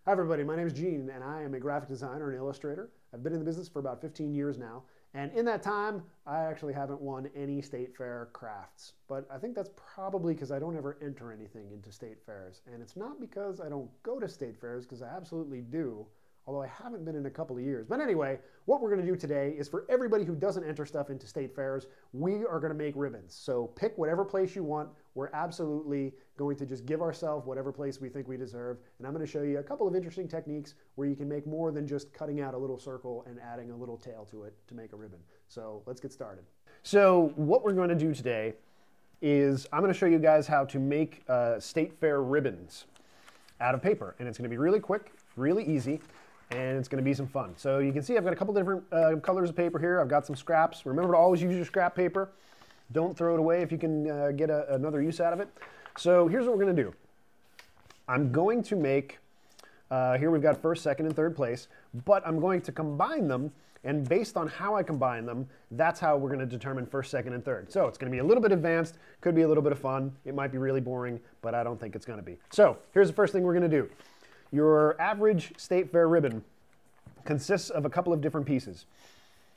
Hi everybody, my name is Gene and I am a graphic designer and illustrator. I've been in the business for about 15 years now, and in that time I actually haven't won any state fair crafts. But I think that's probably because I don't ever enter anything into state fairs. And it's not because I don't go to state fairs, because I absolutely do, although I haven't been in a couple of years. But anyway, what we're going to do today is for everybody who doesn't enter stuff into state fairs, we are going to make ribbons. So pick whatever place you want. We're absolutely going to just give ourselves whatever place we think we deserve. And I'm going to show you a couple of interesting techniques where you can make more than just cutting out a little circle and adding a little tail to it to make a ribbon. So let's get started. So what we're going to do today is I'm going to show you guys how to make state fair ribbons out of paper. And it's going to be really quick, really easy, and it's going to be some fun. So you can see I've got a couple different colors of paper here. I've got some scraps. Remember to always use your scrap paper. Don't throw it away if you can get another use out of it. So here's what we're going to do. I'm going to make, here we've got first, second, and third place, but I'm going to combine them, and based on how I combine them, that's how we're going to determine first, second, and third. So it's going to be a little bit advanced, could be a little bit of fun. It might be really boring, but I don't think it's going to be. So here's the first thing we're going to do. Your average state fair ribbon consists of a couple of different pieces.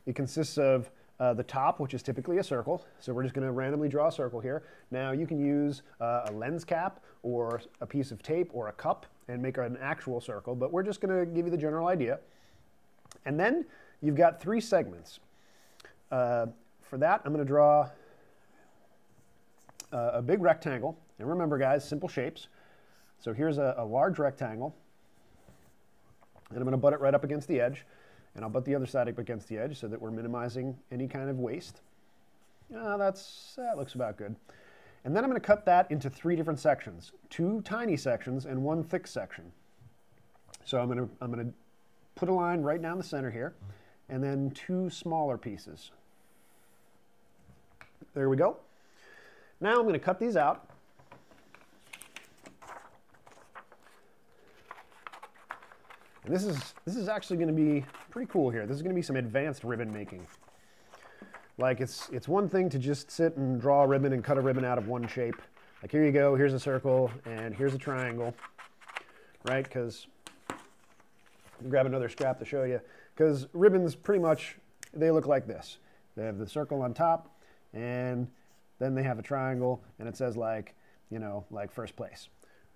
It consists of the top, which is typically a circle. So we're just going to randomly draw a circle here. Now you can use a lens cap or a piece of tape or a cup and make an actual circle, but we're just going to give you the general idea. And then you've got three segments. For that, I'm going to draw a big rectangle. And remember, guys, simple shapes. So here's a large rectangle, and I'm going to butt it right up against the edge, and I'll butt the other side up against the edge so that we're minimizing any kind of waste. That looks about good. And then I'm going to cut that into three different sections, two tiny sections and one thick section. So I'm going to put a line right down the center here, and then two smaller pieces. There we go. Now I'm going to cut these out. And this is actually going to be pretty cool here. This is going to be some advanced ribbon making. Like it's one thing to just sit and draw a ribbon and cut a ribbon out of one shape. Like here you go, here's a circle, and here's a triangle, right? Because grab another scrap to show you. Because ribbons pretty much, they look like this. They have the circle on top, and then they have a triangle, and it says like, you know, like first place.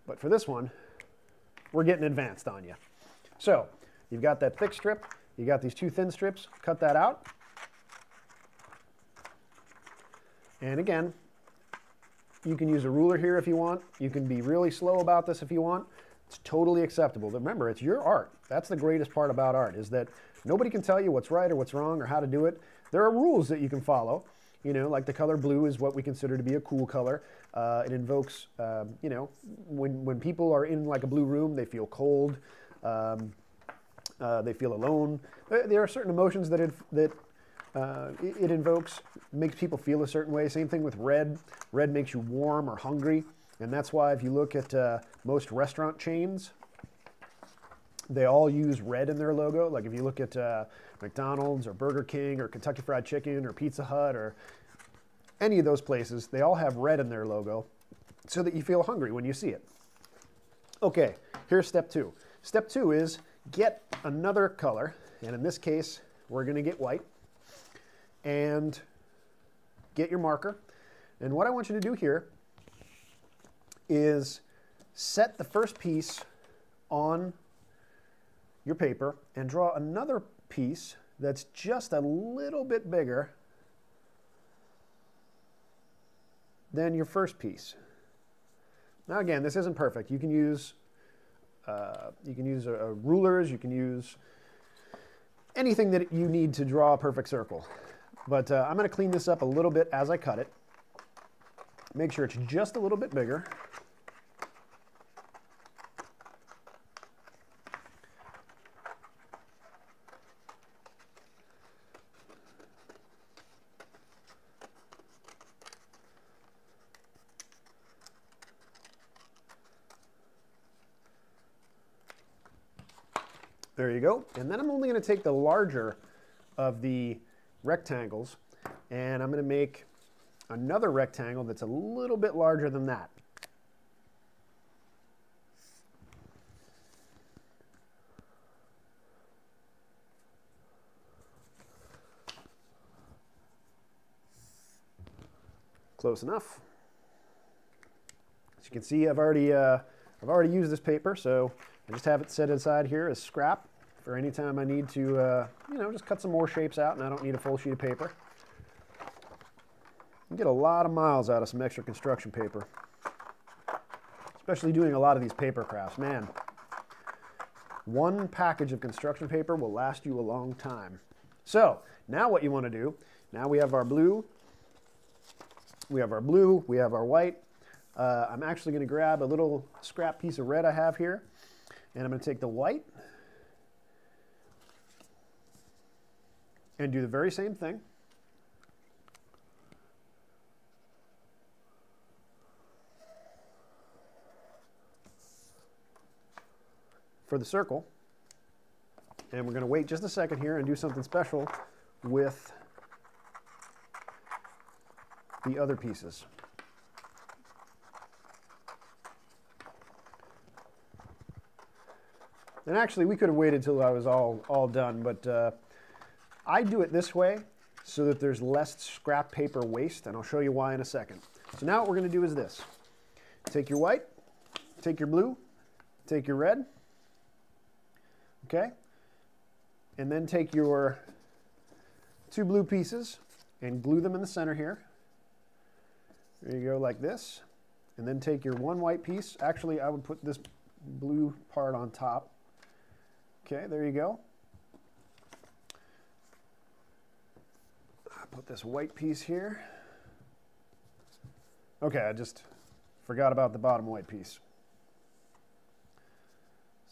But for this one, we're getting advanced on you. So you've got that thick strip, you got these two thin strips, cut that out. And again, you can use a ruler here if you want. You can be really slow about this if you want. It's totally acceptable. But remember, it's your art. That's the greatest part about art, is that nobody can tell you what's right or what's wrong or how to do it. There are rules that you can follow. You know, like the color blue is what we consider to be a cool color. It invokes, you know, when people are in like a blue room, they feel cold. They feel alone. There are certain emotions that it invokes, makes people feel a certain way. Same thing with red. Red makes you warm or hungry, and that's why if you look at most restaurant chains, they all use red in their logo. Like if you look at McDonald's or Burger King or Kentucky Fried Chicken or Pizza Hut or any of those places, they all have red in their logo so that you feel hungry when you see it. Okay, here's step two. Step two is get another color, and in this case, we're going to get white, and get your marker. And what I want you to do here is set the first piece on your paper and draw another piece that's just a little bit bigger than your first piece. Now again, this isn't perfect. You can use rulers, you can use anything that you need to draw a perfect circle. But I'm going to clean this up a little bit as I cut it. Make sure it's just a little bit bigger. There you go. And then I'm only going to take the larger of the rectangles, and I'm going to make another rectangle that's a little bit larger than that. Close enough. As you can see, I've already used this paper, so I just have it set aside here as scrap for any time I need to, you know, just cut some more shapes out and I don't need a full sheet of paper. You get a lot of miles out of some extra construction paper, especially doing a lot of these paper crafts. Man, one package of construction paper will last you a long time. So now what you want to do, now we have our blue, we have our white. I'm actually going to grab a little scrap piece of red I have here, and I'm going to take the white and do the very same thing. For the circle. And we're going to wait just a second here and do something special with the other pieces. And actually, we could have waited till I was all done, but I do it this way so that there's less scrap paper waste, and I'll show you why in a second. So now what we're going to do is this. Take your white, take your blue, take your red, okay? And then take your two blue pieces and glue them in the center here. There you go, like this. And then take your one white piece. Actually, I would put this blue part on top. Okay, there you go. I'll put this white piece here. Okay, I just forgot about the bottom white piece.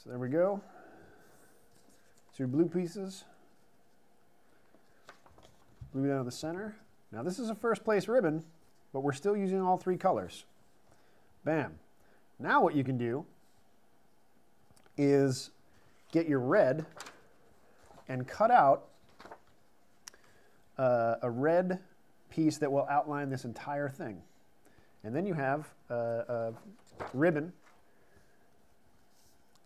So there we go. Two blue pieces. Glue down the center. Now this is a first place ribbon, but we're still using all three colors. Bam. Now what you can do is get your red and cut out a red piece that will outline this entire thing. And then you have a ribbon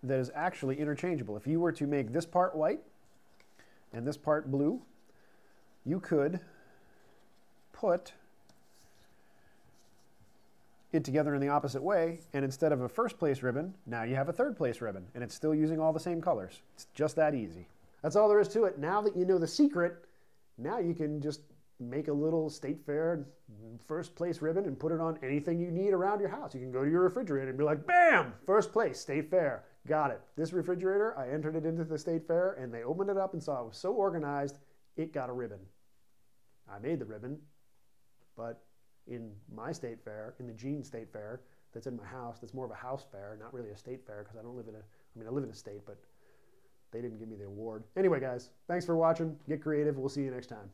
that is actually interchangeable. If you were to make this part white and this part blue, you could put it together in the opposite way, and instead of a first place ribbon, now you have a third place ribbon, and it's still using all the same colors. It's just that easy. That's all there is to it. Now that you know the secret, now you can just make a little State Fair first place ribbon and put it on anything you need around your house. You can go to your refrigerator and be like, bam, first place, State Fair. Got it. This refrigerator, I entered it into the State Fair, and they opened it up and saw it was so organized, it got a ribbon. I made the ribbon, but in my State Fair, in the Gene State Fair, that's in my house, that's more of a house fair, not really a state fair, because I don't live in a, I mean, I live in a state, but they didn't give me the award. Anyway, guys, thanks for watching. Get creative. We'll see you next time.